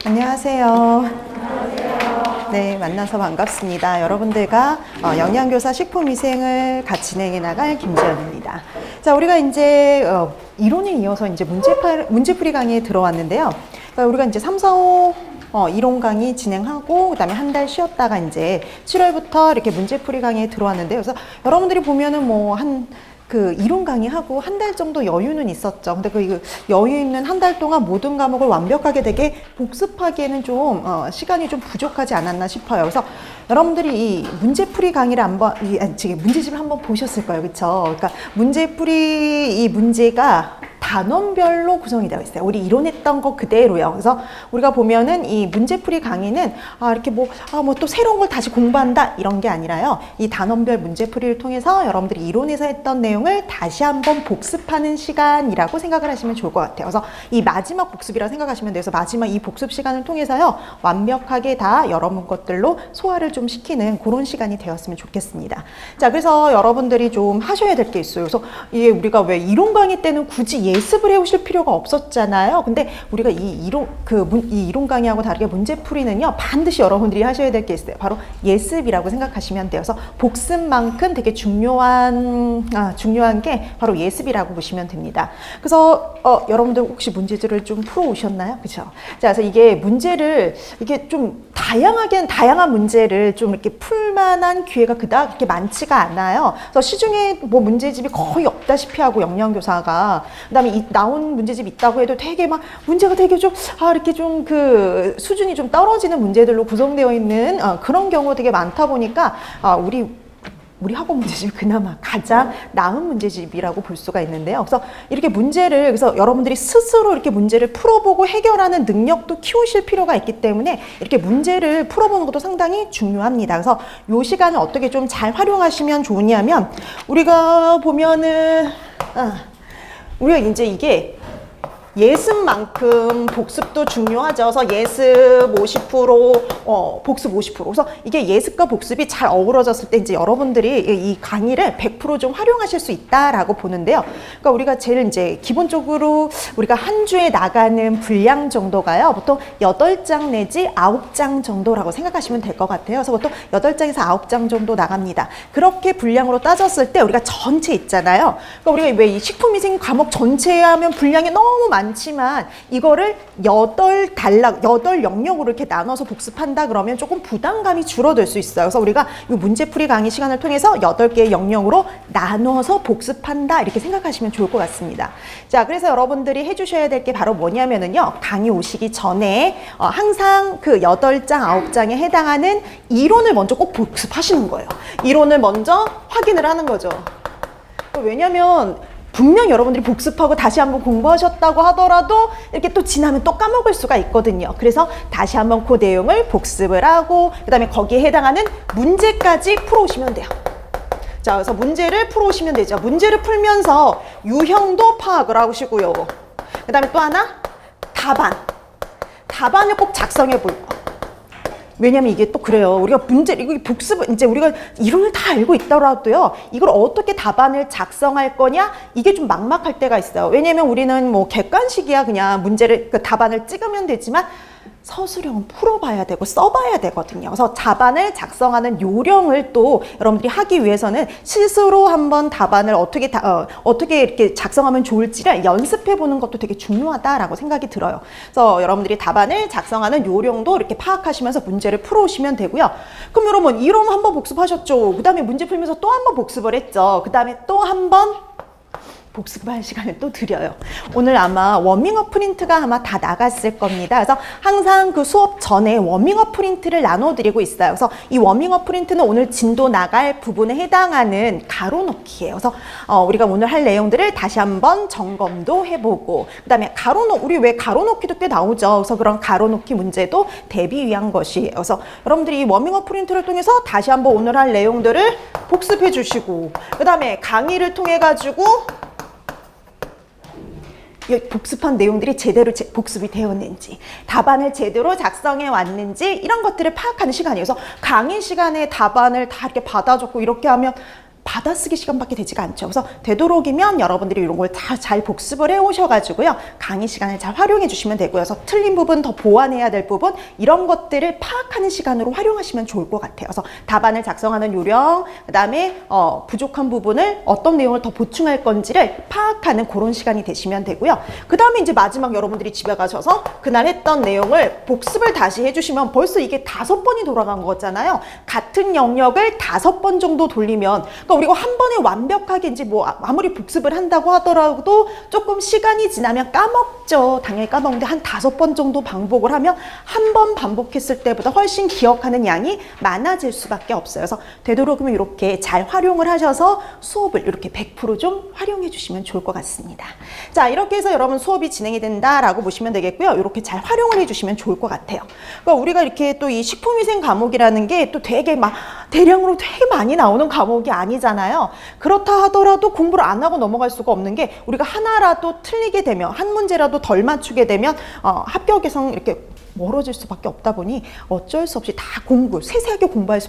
안녕하세요. 네, 만나서 반갑습니다. 여러분들과 영양교사 식품위생을 같이 진행해 나갈 김지연입니다. 자, 우리가 이제 이론에 이어서 이제 문제풀이 강의에 들어왔는데요. 그러니까 우리가 이제 3, 4, 5 이론 강의 진행하고 그다음에 한 달 쉬었다가 이제 7월부터 이렇게 문제풀이 강의에 들어왔는데요. 그래서 여러분들이 보면은 이론 강의하고 한 달 정도 여유는 있었죠. 근데 그 여유 있는 한 달 동안 모든 과목을 완벽하게 되게 복습하기에는 좀 시간이 좀 부족하지 않았나 싶어요. 그래서 여러분들이 이 문제풀이 강의를 지금 문제집을 한번 보셨을 거예요. 그렇죠? 그러니까 문제풀이 이 문제가 단원별로 구성이 되어 있어요. 우리 이론했던 거 그대로요. 그래서 우리가 보면은 이 문제풀이 강의는 이렇게 또 새로운 걸 다시 공부한다 이런 게 아니라요. 이 단원별 문제풀이를 통해서 여러분들이 이론에서 했던 내용을 다시 한번 복습하는 시간이라고 생각을 하시면 좋을 것 같아요. 그래서 이 마지막 복습이라 생각하시면 돼서 마지막 이 복습 시간을 통해서요. 완벽하게 다 여러분 것들로 소화를 좀 시키는 그런 시간이 되었으면 좋겠습니다. 자, 그래서 여러분들이 좀 하셔야 될 게 있어요. 그래서 이게 우리가 왜 이론 강의 때는 굳이 예습을 해오실 필요가 없었잖아요. 근데 우리가 이 이론 강의하고 다르게 문제풀이는요, 반드시 여러분들이 하셔야 될 게 있어요. 바로 예습이라고 생각하시면 돼요. 그래서 복습만큼 되게 중요한 게 바로 예습이라고 보시면 됩니다. 그래서 여러분들 혹시 문제들을 좀 풀어 오셨나요? 그렇죠? 자, 그래서 이게 좀 다양한 문제를 좀 이렇게 풀만한 기회가 그닥 그렇게 많지가 않아요. 그래서 시중에 문제집이 거의 없다시피 하고 영양교사가 그다음에 나온 문제집 있다고 해도 되게 문제가 되게 좀 이렇게 좀 그 수준이 좀 떨어지는 문제들로 구성되어 있는 그런 경우가 되게 많다 보니까 우리 학원 문제집이 그나마 가장 나은 문제집이라고 볼 수가 있는데요. 그래서 이렇게 그래서 여러분들이 스스로 이렇게 문제를 풀어보고 해결하는 능력도 키우실 필요가 있기 때문에 이렇게 문제를 풀어보는 것도 상당히 중요합니다. 그래서 이 시간을 어떻게 좀 잘 활용하시면 좋으냐면, 우리가 보면은, 우리가 이제 이게 예습만큼 복습도 중요하죠. 그래서 예습 50%, 복습 50%. 그래서 이게 예습과 복습이 잘 어우러졌을 때 이제 여러분들이 이 강의를 100% 좀 활용하실 수 있다라고 보는데요. 그러니까 우리가 제일 이제 기본적으로 우리가 한 주에 나가는 분량 정도가요. 보통 8장 내지 9장 정도라고 생각하시면 될 것 같아요. 그래서 보통 8장에서 9장 정도 나갑니다. 그렇게 분량으로 따졌을 때 우리가 전체 있잖아요. 그러니까 우리가 왜 이 식품위생 과목 전체 하면 분량이 너무 많지만 이거를 8 영역으로 이렇게 나눠서 복습한다 그러면 조금 부담감이 줄어들 수 있어요. 그래서 우리가 이 문제풀이 강의 시간을 통해서 8개의 영역으로 나눠서 복습한다 이렇게 생각하시면 좋을 것 같습니다. 자, 그래서 여러분들이 해주셔야 될 게 바로 뭐냐면은요, 강의 오시기 전에 항상 그 8장, 9장에 해당하는 이론을 먼저 꼭 복습하시는 거예요. 이론을 먼저 확인을 하는 거죠. 왜냐면 분명 여러분들이 복습하고 다시 한번 공부하셨다고 하더라도 이렇게 또 지나면 또 까먹을 수가 있거든요. 그래서 다시 한번 그 내용을 복습을 하고 그다음에 거기에 해당하는 문제까지 풀어오시면 돼요. 자, 그래서 문제를 풀어오시면 되죠. 문제를 풀면서 유형도 파악을 하시고요. 그다음에 또 하나, 답안을 꼭 작성해 볼 거. 왜냐면 이게 또 그래요. 우리가 이거 복습, 이제 우리가 이론을 다 알고 있더라도요, 이걸 어떻게 답안을 작성할 거냐? 이게 좀 막막할 때가 있어요. 왜냐면 우리는 객관식이야. 그냥 답안을 찍으면 되지만, 서술형은 풀어봐야 되고 써봐야 되거든요. 그래서 답안을 작성하는 요령을 또 여러분들이 하기 위해서는 스스로 한번 답안을 어떻게 이렇게 작성하면 좋을지를 연습해 보는 것도 되게 중요하다라고 생각이 들어요. 그래서 여러분들이 답안을 작성하는 요령도 이렇게 파악하시면서 문제를 풀어오시면 되고요. 그럼 여러분 이론 한번 복습하셨죠? 그 다음에 문제 풀면서 또 한번 복습을 했죠. 그 다음에 또 한번 복습할 시간을 또 드려요. 오늘 아마 워밍업 프린트가 아마 다 나갔을 겁니다. 그래서 항상 그 수업 전에 워밍업 프린트를 나눠드리고 있어요. 그래서 이 워밍업 프린트는 오늘 진도 나갈 부분에 해당하는 가로놓기예요. 그래서 우리가 오늘 할 내용들을 다시 한번 점검도 해보고, 그 다음에 우리 왜 가로놓기도 꽤 나오죠. 그래서 그런 가로놓기 문제도 대비 위한 것이에요. 그래서 여러분들이 이 워밍업 프린트를 통해서 다시 한번 오늘 할 내용들을 복습해 주시고, 그 다음에 강의를 통해 가지고 복습한 내용들이 제대로 복습이 되었는지, 답안을 제대로 작성해 왔는지, 이런 것들을 파악하는 시간이에요. 그래서 강의 시간에 답안을 다 이렇게 받아줬고 이렇게 하면 받아쓰기 시간밖에 되지가 않죠. 그래서 되도록이면 여러분들이 이런 걸 다 잘 복습을 해 오셔가지고요. 강의 시간을 잘 활용해 주시면 되고요. 그래서 틀린 부분, 더 보완해야 될 부분, 이런 것들을 파악하는 시간으로 활용하시면 좋을 것 같아요. 그래서 답안을 작성하는 요령, 그 다음에 부족한 부분을 어떤 내용을 더 보충할 건지를 파악하는 그런 시간이 되시면 되고요. 그 다음에 이제 마지막 여러분들이 집에 가셔서 그날 했던 내용을 복습을 다시 해주시면 벌써 이게 5번이 돌아간 거잖아요. 같은 영역을 5번 정도 돌리면, 그러니까 우리가 한 번에 완벽하게 이제 뭐 아무리 복습을 한다고 하더라도 조금 시간이 지나면 까먹죠. 당연히 까먹는데 한 5번 정도 반복을 하면 한 번 반복했을 때보다 훨씬 기억하는 양이 많아질 수밖에 없어요. 그래서 되도록이면 이렇게 잘 활용을 하셔서 수업을 이렇게 100%좀 활용해 주시면 좋을 것 같습니다. 자, 이렇게 해서 여러분 수업이 진행이 된다라고 보시면 되겠고요. 이렇게 잘 활용을 해 주시면 좋을 것 같아요. 그러니까 우리가 이렇게 또 이 식품위생 과목이라는 게 또 되게 막 대량으로 되게 많이 나오는 과목이 아니잖아요. 그렇다 하더라도 공부를 안 하고 넘어갈 수가 없는 게, 우리가 하나라도 틀리게 되면, 한 문제라도 덜 맞추게 되면 합격에서 이렇게 멀어질 수밖에 없다 보니 어쩔 수 없이 다 세세하게 공부할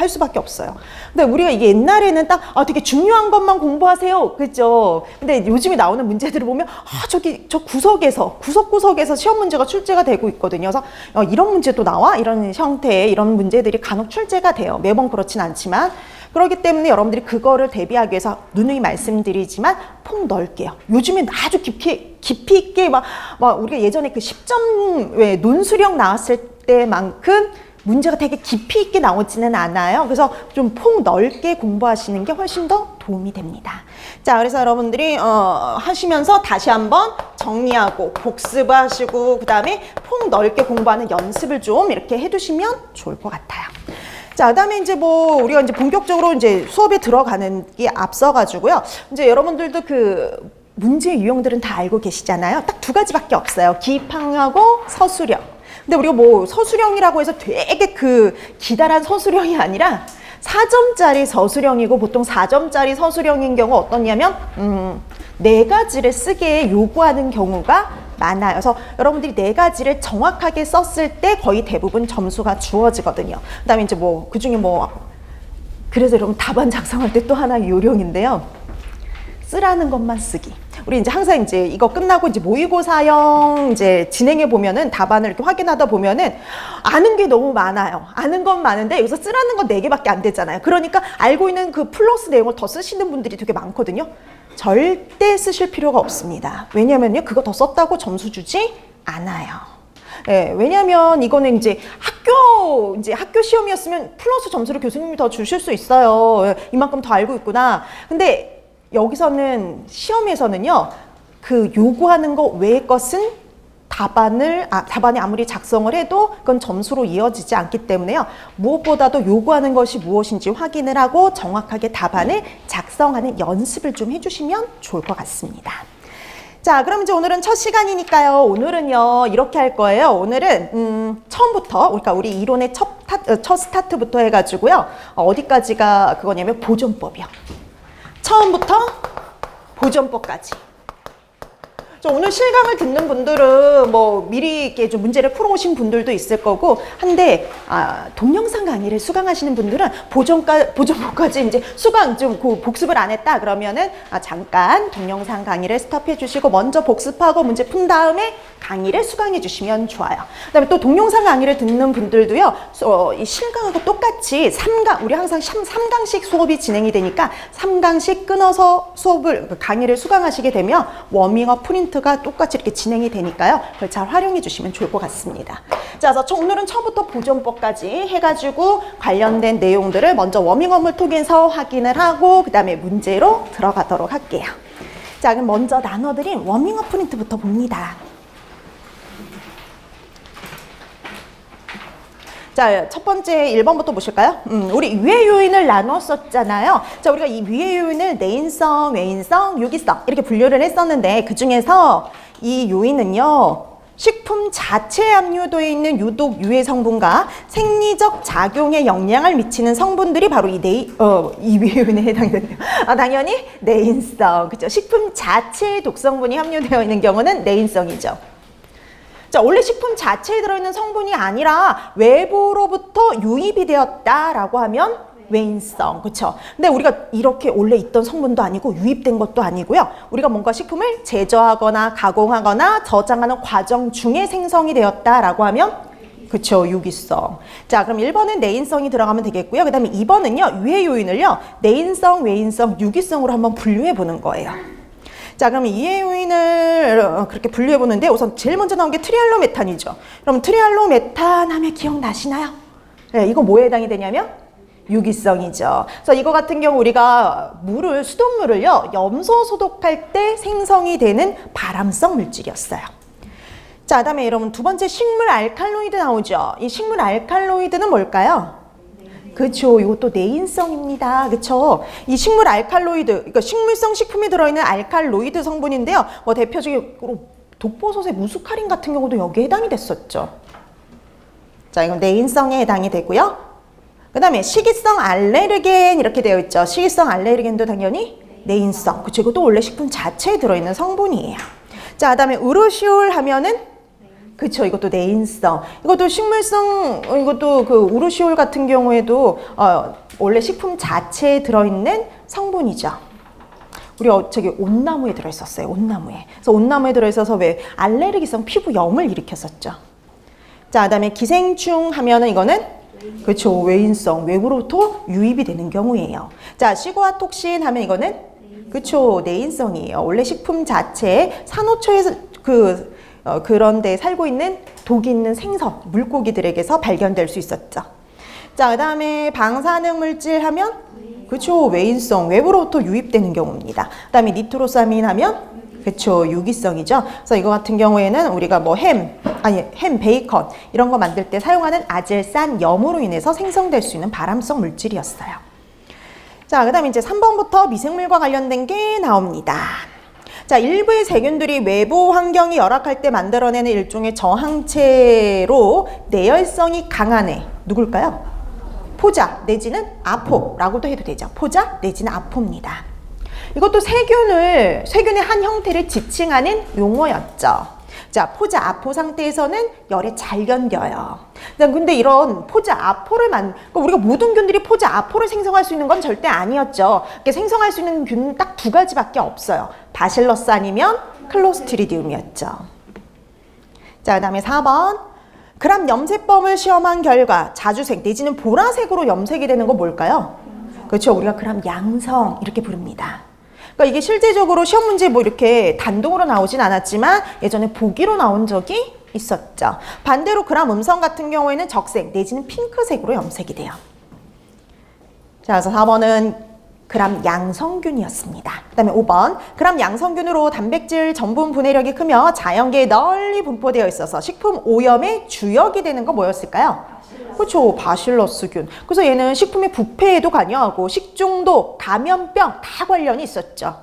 수밖에 없어요. 근데 우리가 이게 옛날에는 딱 되게 중요한 것만 공부하세요, 그죠? 근데 요즘에 나오는 문제들을 보면 저기 저 구석구석에서 시험 문제가 출제가 되고 있거든요. 그래서 이런 문제도 나와? 이런 형태의 이런 문제들이 간혹 출제가 돼요. 매번 그렇진 않지만. 그렇기 때문에 여러분들이 그거를 대비하기 위해서 누누이 말씀드리지만 폭넓게요. 요즘엔 아주 깊이 있게 막 우리가 예전에 그 10점 논술형 나왔을 때만큼 문제가 되게 깊이 있게 나오지는 않아요. 그래서 좀 폭넓게 공부하시는 게 훨씬 더 도움이 됩니다. 자, 그래서 여러분들이 하시면서 다시 한번 정리하고 복습하시고 그 다음에 폭넓게 공부하는 연습을 좀 이렇게 해두시면 좋을 것 같아요. 자, 그다음에 이제 우리가 이제 본격적으로 이제 수업에 들어가는 게 앞서가지고요. 이제 여러분들도 그 문제 유형들은 다 알고 계시잖아요. 딱 2가지밖에 없어요. 기입항하고 서술형. 근데 우리가 서술형이라고 해서 되게 그 기다란 서술형이 아니라 4점짜리 서술형이고, 보통 4점짜리 서술형인 경우 어떠냐면 4가지를 쓰게 요구하는 경우가 많아요. 그래서 여러분들이 4가지를 정확하게 썼을 때 거의 대부분 점수가 주어지거든요. 그 다음에 이제 그 중에 그래서 여러분 답안 작성할 때 또 하나 요령인데요. 쓰라는 것만 쓰기. 우리 이제 항상 이제 이거 끝나고 이제 모의고사형 이제 진행해 보면은 답안을 이렇게 확인하다 보면은 아는 게 너무 많아요. 아는 건 많은데 여기서 쓰라는 건 4개밖에 안 되잖아요. 그러니까 알고 있는 그 플러스 내용을 더 쓰시는 분들이 되게 많거든요. 절대 쓰실 필요가 없습니다. 왜냐면요, 그거 더 썼다고 점수 주지 않아요. 네, 왜냐면 이거는 이제 학교 시험이었으면 플러스 점수를 교수님이 더 주실 수 있어요. 이만큼 더 알고 있구나. 근데 여기서는 시험에서는요, 그 요구하는 것 외의 것은 답안이 아무리 작성을 해도 그건 점수로 이어지지 않기 때문에요. 무엇보다도 요구하는 것이 무엇인지 확인을 하고 정확하게 답안을 작성하는 연습을 좀 해주시면 좋을 것 같습니다. 자, 그럼 이제 오늘은 첫 시간이니까요. 오늘은요, 이렇게 할 거예요. 오늘은 처음부터, 그러니까 우리 이론의 첫 스타트부터 해가지고요. 어디까지가 그거냐면 보존법이요. 처음부터 보존법까지. 오늘 실강을 듣는 분들은 미리 이렇게 좀 문제를 풀어오신 분들도 있을 거고 한데, 동영상 강의를 수강하시는 분들은 보존법까지 이제 수강 좀 복습을 안 했다 그러면은 잠깐 동영상 강의를 스톱해 주시고 먼저 복습하고 문제 푼 다음에 강의를 수강해 주시면 좋아요. 그다음에 또 동영상 강의를 듣는 분들도요, 이 실강하고 똑같이 3강, 우리 항상 3강씩 수업이 진행이 되니까 3강씩 끊어서 강의를 수강하시게 되면 워밍업 프린트가 똑같이 이렇게 진행이 되니까요. 그걸 잘 활용해 주시면 좋을 것 같습니다. 자, 그래서 오늘은 처음부터 보존법까지 해가지고 관련된 내용들을 먼저 워밍업을 통해서 확인을 하고 그 다음에 문제로 들어가도록 할게요. 자, 그럼 먼저 나눠드린 워밍업 프린트부터 봅니다. 자, 첫 번째 1번부터 보실까요? 우리 위의 요인을 나눴었잖아요. 자, 우리가 이 위의 요인을 내인성, 외인성, 유기성 이렇게 분류를 했었는데 그 중에서 이 요인은요, 식품 자체에 함유되어 있는 유독 유해 성분과 생리적 작용에 영향을 미치는 성분들이 바로 이 위의 요인에 해당되네요. 당연히 내인성, 그죠? 식품 자체에 독성분이 함유되어 있는 경우는 내인성이죠. 자, 원래 식품 자체에 들어있는 성분이 아니라 외부로부터 유입이 되었다라고 하면 외인성, 그쵸? 근데 우리가 이렇게 원래 있던 성분도 아니고 유입된 것도 아니고요. 우리가 뭔가 식품을 제조하거나 가공하거나 저장하는 과정 중에 생성이 되었다라고 하면 그쵸, 유기성. 자, 그럼 1번은 내인성이 들어가면 되겠고요. 그 다음에 2번은요, 유해 요인을요, 내인성, 외인성, 유기성으로 한번 분류해 보는 거예요. 자, 그럼 유해 요인을 그렇게 분류해 보는데 우선 제일 먼저 나온 게 트리알로메탄이죠. 그럼 트리알로메탄 하면 기억나시나요? 네, 이거 뭐에 해당이 되냐면 유기성이죠. 그래서 이거 같은 경우 우리가 수돗물을요, 염소 소독할 때 생성이 되는 발암성 물질이었어요. 자, 그다음에 여러분 두 번째 식물 알칼로이드 나오죠. 이 식물 알칼로이드는 뭘까요? 그렇죠. 이것도 내인성입니다. 그렇죠. 이 식물 알칼로이드, 그러니까 식물성 식품에 들어있는 알칼로이드 성분인데요. 뭐 대표적으로 독버섯의 무스카린 같은 경우도 여기에 해당이 됐었죠. 자, 이건 내인성에 해당이 되고요. 그 다음에 식이성 알레르겐 이렇게 되어 있죠. 식이성 알레르겐도 당연히 내인성. 그쵸. 이것도 원래 식품 자체에 들어있는 성분이에요. 자, 그 다음에 우르시올 하면은 그쵸. 이것도 내인성. 이것도 식물성, 이것도 그 우르시올 같은 경우에도 원래 식품 자체에 들어있는 성분이죠. 우리 저기 온나무에 들어있었어요. 온나무에. 그래서 온나무에 들어있어서 왜 알레르기성 피부염을 일으켰었죠. 자, 그 다음에 기생충 하면은 이거는 그렇죠. 외인성, 외부로부터 유입이 되는 경우예요. 자, 시고아톡신 하면 이거는 그렇죠. 내인성이에요. 원래 식품 자체에 산호초에서 그런 데 살고 있는 독이 있는 생선, 물고기들에게서 발견될 수 있었죠. 자, 그 다음에 방사능 물질 하면 그렇죠. 외인성, 외부로부터 유입되는 경우입니다. 그 다음에 니트로사민 하면 그렇죠. 유기성이죠. 그래서 이거 같은 경우에는 우리가 뭐 햄, 베이컨 이런 거 만들 때 사용하는 아질산 염으로 인해서 생성될 수 있는 발암성 물질이었어요. 자, 그 다음에 이제 3번부터 미생물과 관련된 게 나옵니다. 자, 일부의 세균들이 외부 환경이 열악할 때 만들어내는 일종의 저항체로 내열성이 강한 애, 누굴까요? 포자 내지는 아포라고도 해도 되죠. 포자 내지는 아포입니다. 이것도 세균의 한 형태를 지칭하는 용어였죠. 자, 포자 아포 상태에서는 열에 잘 견뎌요. 근데 이런 포자 아포를 그러니까 우리가 모든 균들이 포자 아포를 생성할 수 있는 건 절대 아니었죠. 생성할 수 있는 균은 딱 두 가지밖에 없어요. 바실러스 아니면 클로스트리디움이었죠. 자, 그 다음에 4번. 그람 염색법을 시험한 결과 자주색 내지는 보라색으로 염색이 되는 건 뭘까요? 그렇죠. 우리가 그람 양성 이렇게 부릅니다. 그러니까 이게 실제적으로 시험 문제 뭐 이렇게 단독으로 나오진 않았지만 예전에 보기로 나온 적이 있었죠. 반대로 그람 음성 같은 경우에는 적색 내지는 핑크색으로 염색이 돼요. 자, 그래서 4번은 그람 양성균이었습니다. 그 다음에 5번 그람 양성균으로 단백질 전분 분해력이 크며 자연계에 널리 분포되어 있어서 식품 오염의 주역이 되는 거 뭐였을까요? 그렇죠. 바실러스균. 그래서 얘는 식품의 부패에도 관여하고 식중독, 감염병 다 관련이 있었죠.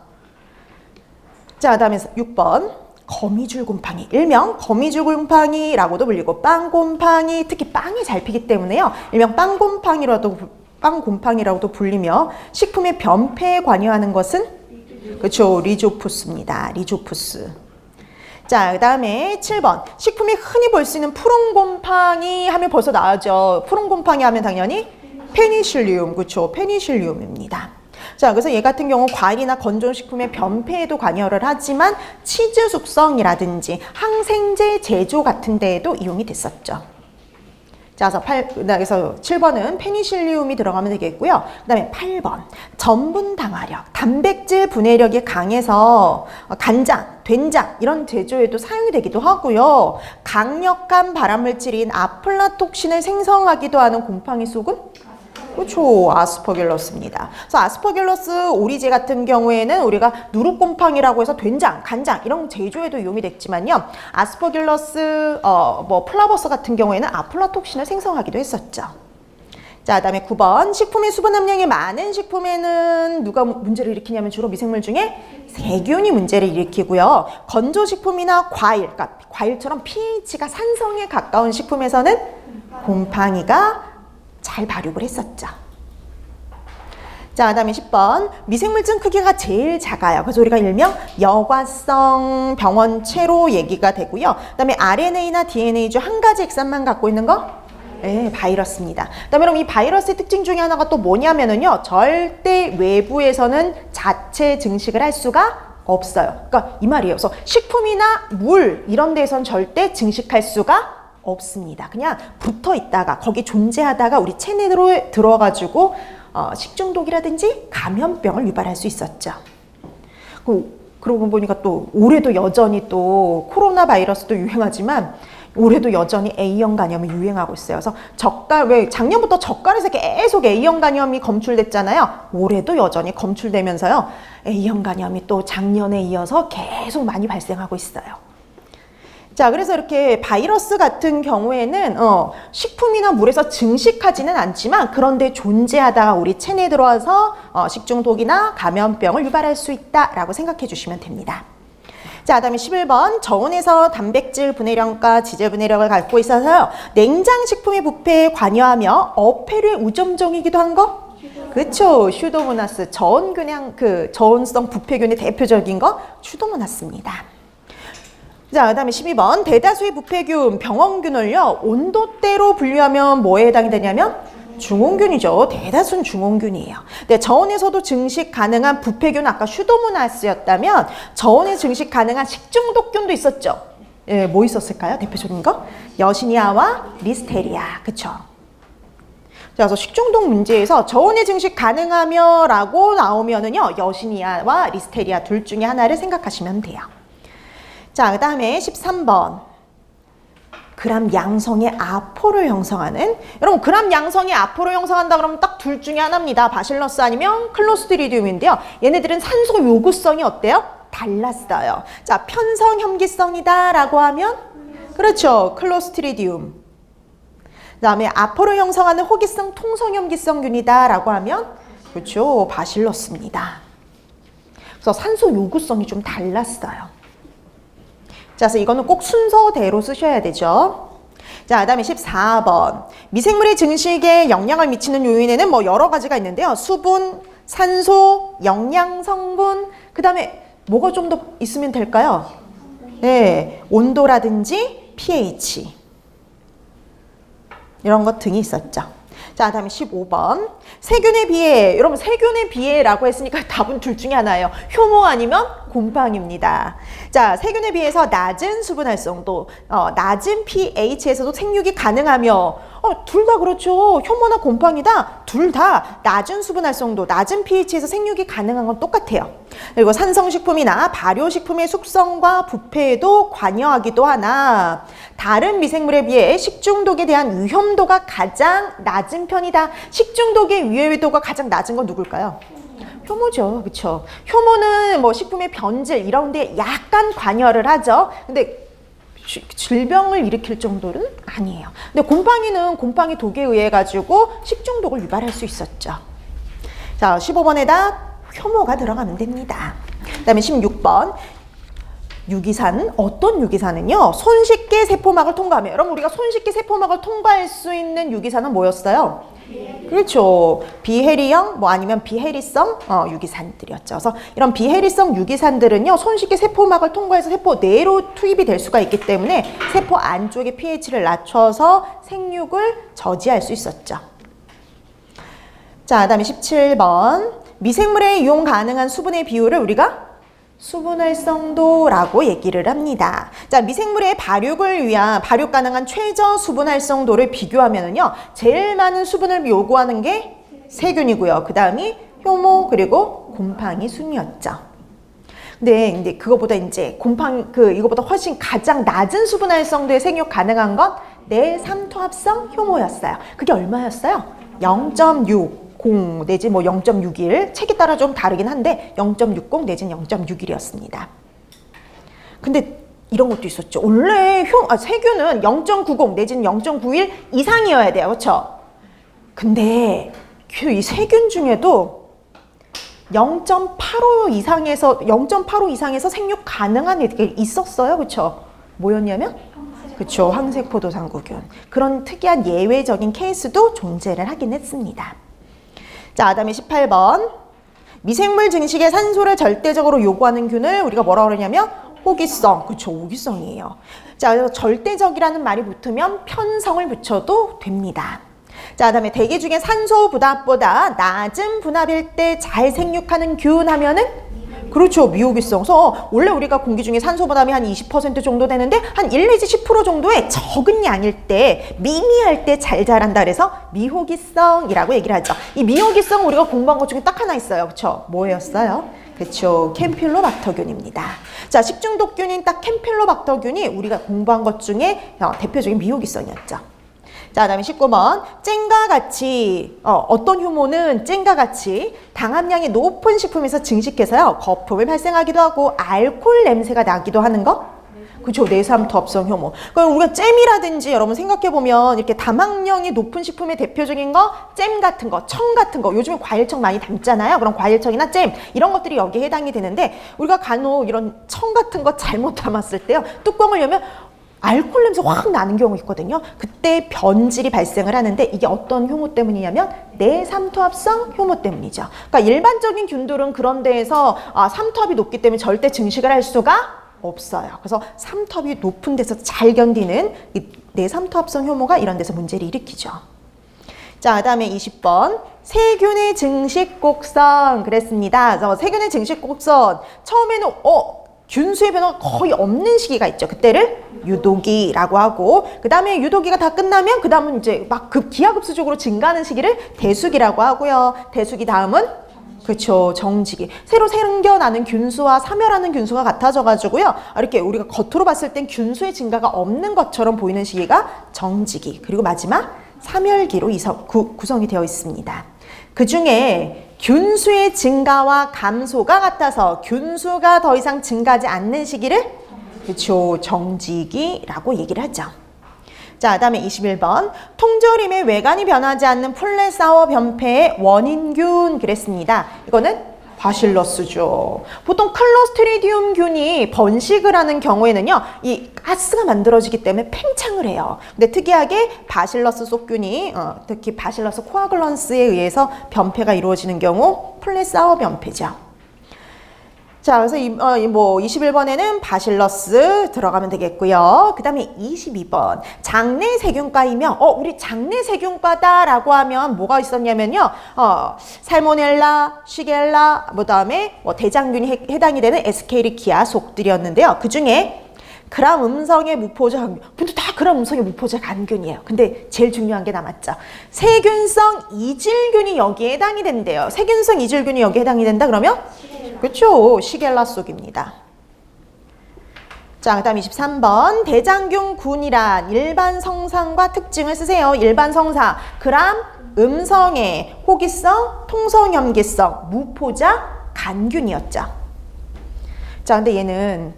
자, 다음에 6번 거미줄 곰팡이, 일명 거미줄 곰팡이라고도 불리고 빵곰팡이, 특히 빵이 잘 피기 때문에요. 일명 빵곰팡이라고도 불리며 식품의 변폐에 관여하는 것은 그렇죠. 리조푸스입니다. 리조푸스. 자, 그 다음에 7번. 식품이 흔히 볼 수 있는 푸른곰팡이 하면 벌써 나오죠. 푸른곰팡이 하면 당연히 페니실리움, 그렇죠. 페니실리움입니다. 자, 그래서 얘 같은 경우 과일이나 건조식품의 변폐에도 관여를 하지만 치즈 숙성이라든지 항생제 제조 같은 데에도 이용이 됐었죠. 자, 그래서 7번은 페니실리움이 들어가면 되겠고요. 그 다음에 8번. 전분 당화력, 단백질 분해력이 강해서 간장, 된장 이런 제조에도 사용이 되기도 하고요. 강력한 발암물질인 아플라톡신을 생성하기도 하는 곰팡이 속은 그렇죠. 아스퍼길러스입니다. 그래서 아스퍼길러스 오리제 같은 경우에는 우리가 누룩곰팡이라고 해서 된장, 간장 이런 제조에도 이용이 됐지만요. 아스퍼길러스 플라버스 같은 경우에는 아플라톡신을 생성하기도 했었죠. 자, 그다음에 9번. 식품의 수분 함량이 많은 식품에는 누가 문제를 일으키냐면 주로 미생물 중에 세균이 문제를 일으키고요. 건조식품이나 과일, 그러니까 과일처럼 pH가 산성에 가까운 식품에서는 곰팡이가 잘 발육을 했었죠. 자, 그 다음에 10번. 미생물층 크기가 제일 작아요. 그래서 우리가 일명 여과성 병원체로 얘기가 되고요. 그 다음에 RNA나 DNA 중 한 가지 액산만 갖고 있는 거? 네, 바이러스입니다. 그다음에 그럼 이 바이러스의 특징 중에 하나가 또 뭐냐면은요, 절대 외부에서는 자체 증식을 할 수가 없어요. 그러니까 이 말이에요. 그래서 식품이나 물 이런 데에선 절대 증식할 수가 없습니다. 그냥 붙어 있다가 거기 존재하다가 우리 체내로 들어가지고 식중독이라든지 감염병을 유발할 수 있었죠. 그러고 보니까 또 올해도 여전히 또 코로나 바이러스도 유행하지만 올해도 여전히 A형 간염이 유행하고 있어요. 그래서 왜 작년부터 젓갈에서 계속 A형 간염이 검출됐잖아요. 올해도 여전히 검출되면서요. A형 간염이 또 작년에 이어서 계속 많이 발생하고 있어요. 자, 그래서 이렇게 바이러스 같은 경우에는 식품이나 물에서 증식하지는 않지만 그런데 존재하다가 우리 체내에 들어와서 식중독이나 감염병을 유발할 수 있다라고 생각해 주시면 됩니다. 자, 그다음에 11번 저온에서 단백질 분해량과 지질 분해력을 갖고 있어서요. 냉장식품의 부패에 관여하며 어패류의 우점종이기도 한 거? 그렇죠. 슈도모나스 저온성 부패균의 대표적인 거 슈도모나스입니다. 자, 그 다음에 12번 대다수의 부패균, 병원균을요 온도대로 분류하면 뭐에 해당이 되냐면 중온균이죠. 대다수는 중온균이에요. 근데 저온에서도 증식 가능한 부패균 아까 슈도모나스였다면 저온에 증식 가능한 식중독균도 있었죠. 예, 뭐 있었을까요? 대표적인 거? 여시니아와 리스테리아. 그쵸? 자, 그래서 식중독 문제에서 저온에 증식 가능하며 라고 나오면은요 여시니아와 리스테리아 둘 중에 하나를 생각하시면 돼요. 자, 그 다음에 13번 그람 양성의 아포를 형성하는, 여러분 그람 양성의 아포를 형성한다 그러면 딱 둘 중에 하나입니다. 바실러스 아니면 클로스트리디움인데요. 얘네들은 산소 요구성이 어때요? 달랐어요. 자, 편성 혐기성이다 라고 하면 그렇죠. 클로스트리디움. 그 다음에 아포를 형성하는 호기성 통성 혐기성균이다 라고 하면 그렇죠. 바실러스입니다. 그래서 산소 요구성이 좀 달랐어요. 자, 그래서 이거는 꼭 순서대로 쓰셔야 되죠. 자, 그 다음에 14번. 미생물의 증식에 영향을 미치는 요인에는 뭐 여러 가지가 있는데요. 수분, 산소, 영양 성분, 그 다음에 뭐가 좀 더 있으면 될까요? 네, 온도라든지 pH. 이런 것 등이 있었죠. 자, 그 다음에 15번. 세균에 비해, 여러분 세균에 비해라고 했으니까 답은 둘 중에 하나예요. 효모 아니면 곰팡입니다. 자, 세균에 비해서 낮은 수분 활성도, 낮은 pH에서도 생육이 가능하며 둘 다 그렇죠. 효모나 곰팡이다. 둘 다 낮은 수분 활성도, 낮은 pH에서 생육이 가능한 건 똑같아요. 그리고 산성식품이나 발효식품의 숙성과 부패에도 관여하기도 하나 다른 미생물에 비해 식중독에 대한 위험도가 가장 낮은 편이다. 식중독의 위험도가 가장 낮은 건 누굴까요? 효모죠. 그렇죠. 효모는 뭐 식품의 변질 이런 데 약간 관여를 하죠. 근데 질병을 일으킬 정도는 아니에요. 근데 곰팡이는 곰팡이 독에 의해 가지고 식중독을 유발할 수 있었죠. 자, 15번에다 효모가 들어가면 됩니다. 그 다음에 16번. 유기산, 어떤 유기산은요? 손쉽게 세포막을 통과하며, 여러분 우리가 손쉽게 세포막을 통과할 수 있는 유기산은 뭐였어요? 그렇죠. 비해리형, 뭐 아니면 비해리성 유기산들이었죠. 그래서 이런 비해리성 유기산들은요, 손쉽게 세포막을 통과해서 세포 내로 투입이 될 수가 있기 때문에 세포 안쪽의 pH를 낮춰서 생육을 저지할 수 있었죠. 자, 그 다음에 17번. 미생물에 이용 가능한 수분의 비율을 우리가 수분활성도라고 얘기를 합니다. 자, 미생물의 발육을 위한 발육 가능한 최저 수분활성도를 비교하면은요, 제일 많은 수분을 요구하는 게 세균이고요. 그 다음이 효모 그리고 곰팡이 순이었죠. 근데 그거보다 이제 이거보다 훨씬 가장 낮은 수분활성도의 생육 가능한 건 내삼투합성 효모였어요. 그게 얼마였어요? 0.6. 0 내지 뭐 0.61 책에 따라 좀 다르긴 한데 0.60 내지는 0.61이었습니다. 근데 이런 것도 있었죠. 원래 세균은 0.90 내지는 0.91 이상이어야 돼요. 그렇죠? 근데 이 세균 중에도 0.85 이상에서 생육 가능한 애들이 있었어요. 그렇죠? 뭐였냐면 그렇죠. 황색포도상구균. 그런 특이한 예외적인 케이스도 존재를 하긴 했습니다. 자, 그다음에 18번. 미생물 증식에 산소를 절대적으로 요구하는 균을 우리가 뭐라고 그러냐면 호기성. 그쵸, 호기성이에요. 자, 그래서 절대적이라는 말이 붙으면 편성을 붙여도 됩니다. 자, 그다음에 대기 중에 산소 분압보다 낮은 분압일 때 잘 생육하는 균 하면은 그렇죠, 미호기성. 그래서 원래 우리가 공기 중에 산소 분압이 한 20% 정도 되는데 한 1 내지 10% 정도의 적은 양일 때, 미미할 때 잘 자란다 그래서 미호기성이라고 얘기를 하죠. 이 미호기성 우리가 공부한 것 중에 딱 하나 있어요. 그렇죠? 뭐였어요? 그렇죠, 캠필로박터균입니다. 자, 식중독균인 딱 캠필로박터균이 우리가 공부한 것 중에 대표적인 미호기성이었죠. 자, 그다음에 19번. 잼과 같이 어떤 효모는 잼과 같이 당함량이 높은 식품에서 증식해서요 거품을 발생하기도 하고 알코올 냄새가 나기도 하는 거? 그렇죠, 내삼투압성 효모. 그럼 우리가 잼이라든지 여러분 생각해보면 이렇게 담함량이 높은 식품의 대표적인 거 잼 같은 거, 청 같은 거, 요즘에 과일청 많이 담잖아요. 그럼 과일청이나 잼 이런 것들이 여기에 해당이 되는데 우리가 간혹 이런 청 같은 거 잘못 담았을 때요 뚜껑을 열면 알코올 냄새 확 나는 경우 있거든요. 그때 변질이 발생을 하는데 이게 어떤 효모 때문이냐면 내삼투압성 효모 때문이죠. 그러니까 일반적인 균들은 그런 데에서 삼투압이 높기 때문에 절대 증식을 할 수가 없어요. 그래서 삼투압이 높은 데서 잘 견디는 이 내삼투압성 효모가 이런 데서 문제를 일으키죠. 자, 그다음에 20번. 세균의 증식 곡선 그랬습니다. 그래서 세균의 증식 곡선 처음에는 균수의 변화가 거의 없는 시기가 있죠. 그때를 유도기라고 하고 그 다음에 유도기가 다 끝나면 그 다음은 이제 막 기하급수적으로 증가하는 시기를 대수기라고 하고요. 대수기 다음은 그렇죠, 정지기. 새로 생겨나는 균수와 사멸하는 균수가 같아져가지고요. 이렇게 우리가 겉으로 봤을 땐 균수의 증가가 없는 것처럼 보이는 시기가 정지기. 그리고 마지막 사멸기로 구성이 되어 있습니다. 그 중에 균수의 증가와 감소가 같아서 균수가 더 이상 증가하지 않는 시기를 그렇죠, 정지기라고 얘기를 하죠. 자, 그다음에 21번. 통조림의 외관이 변하지 않는 플레사워 변폐의 원인균 그랬습니다. 이거는 바실러스죠. 보통 클로스트리디움균이 번식을 하는 경우에는요, 이 가스가 만들어지기 때문에 팽창을 해요. 근데 특이하게 바실러스 속균이 특히 바실러스 코아글런스에 의해서 변폐가 이루어지는 경우 플레사워 변폐죠. 자, 그래서 21번에는 바실러스 들어가면 되겠고요. 그 다음에 22번. 장내 세균과이며, 우리 장내 세균과다라고 하면 뭐가 있었냐면요. 살모넬라, 시겔라, 그 다음에 대장균이 해당이 되는 에스케리키아 속들이었는데요. 그 중에 그람 음성의 무포자 간균. 근데 다 그람 음성의 무포자 간균이에요. 근데 제일 중요한 게 남았죠. 세균성 이질균이 여기에 해당이 된대요. 세균성 이질균이 여기에 해당이 된다 그러면? 그렇죠, 시겔라 속입니다. 자, 그 다음 23번. 대장균군이란 일반 성상과 특징을 쓰세요. 일반 성상. 그람 음성의 호기성, 통성염기성, 무포자 간균이었죠. 자, 근데 얘는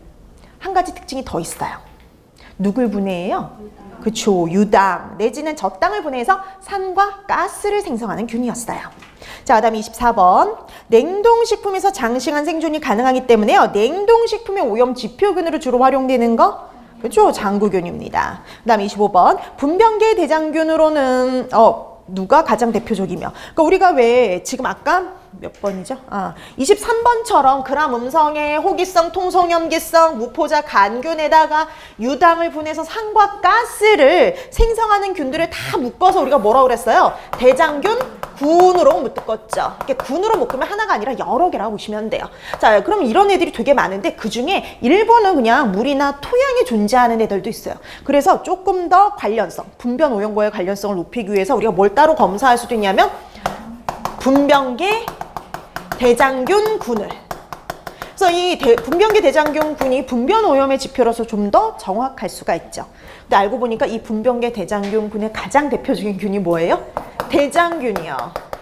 한 가지 특징이 더 있어요. 누굴 분해해요? 그쵸, 유당 내지는 젖당을 분해해서 산과 가스를 생성하는 균이었어요. 자, 그 다음에 24번. 냉동식품에서 장시간 생존이 가능하기 때문에요. 냉동식품의 오염 지표균으로 주로 활용되는 거? 그렇죠, 장구균입니다. 그 다음에 25번. 분변계 대장균으로는 누가 가장 대표적이며, 그러니까 우리가 왜 지금 아까 몇 번이죠? 23번처럼 그람 음성의 호기성, 통성염기성, 무포자 간균에다가 유당을 분해서 산과 가스를 생성하는 균들을 다 묶어서 우리가 뭐라고 그랬어요? 대장균 군으로 묶었죠. 이렇게 군으로 묶으면 하나가 아니라 여러 개라고 보시면 돼요. 자, 그럼 이런 애들이 되게 많은데 그 중에 일부는 그냥 물이나 토양에 존재하는 애들도 있어요. 그래서 조금 더 관련성, 분변 오염과의 관련성을 높이기 위해서 우리가 뭘 따로 검사할 수도 있냐면 분변계 대장균군을. 그래서 이 분변계 대장균군이 분변 오염의 지표로서 좀 더 정확할 수가 있죠. 근데 알고 보니까 이 분변계 대장균군의 가장 대표적인 균이 뭐예요? 대장균이요.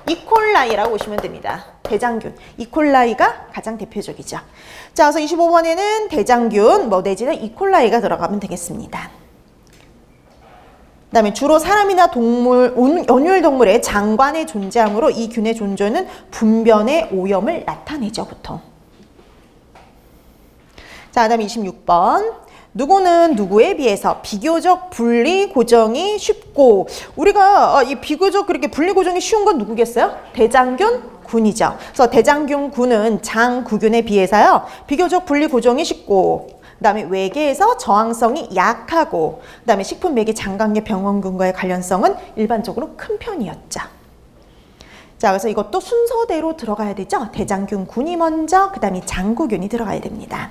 이콜라이라고 보시면 됩니다. 대장균. 이콜라이가 가장 대표적이죠. 자, 그래서 25번에는 대장균, 내지는 이콜라이가 들어가면 되겠습니다. 그 다음에 주로 사람이나 동물, 연율동물의 장관에 존재하므로 이 균의 존재는 분변의 오염을 나타내죠, 보통. 자, 그 다음에 26번. 누구는 누구에 비해서 비교적 분리 고정이 쉽고, 우리가 이 비교적 그렇게 분리 고정이 쉬운 건 누구겠어요? 대장균 군이죠. 그래서 대장균 군은 장구균에 비해서요 비교적 분리 고정이 쉽고, 그다음에 외계에서 저항성이 약하고, 그다음에 식품 매개 장관계 병원균과의 관련성은 일반적으로 큰 편이었죠. 자, 그래서 이것도 순서대로 들어가야 되죠. 대장균, 균이 먼저, 그다음에 장구균이 들어가야 됩니다.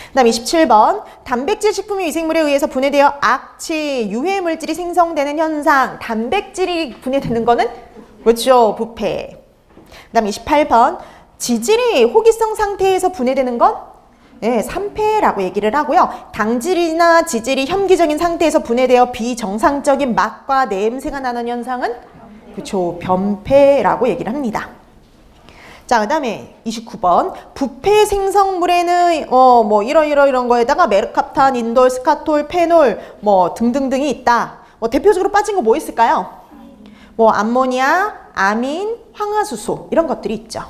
그다음 27번 단백질 식품이 위생물에 의해서 분해되어 악취, 유해 물질이 생성되는 현상. 단백질이 분해되는 거는 그렇죠, 부패. 그다음 28번 지질이 호기성 상태에서 분해되는 건 네, 산패라고 얘기를 하고요. 당질이나 지질이 혐기적인 상태에서 분해되어 비정상적인 맛과 냄새가 나는 현상은 그렇죠, 변패라고 얘기를 합니다. 자, 그 다음에 29번 부패 생성물에는 뭐 이런 거에다가 메르캅탄, 인돌, 스카톨, 페놀 뭐 등등등이 있다. 대표적으로 빠진 거 뭐 있을까요? 뭐 암모니아, 아민, 황화수소 이런 것들이 있죠.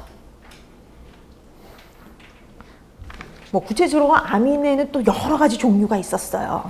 뭐 구체적으로 아민에는 또 여러 가지 종류가 있었어요.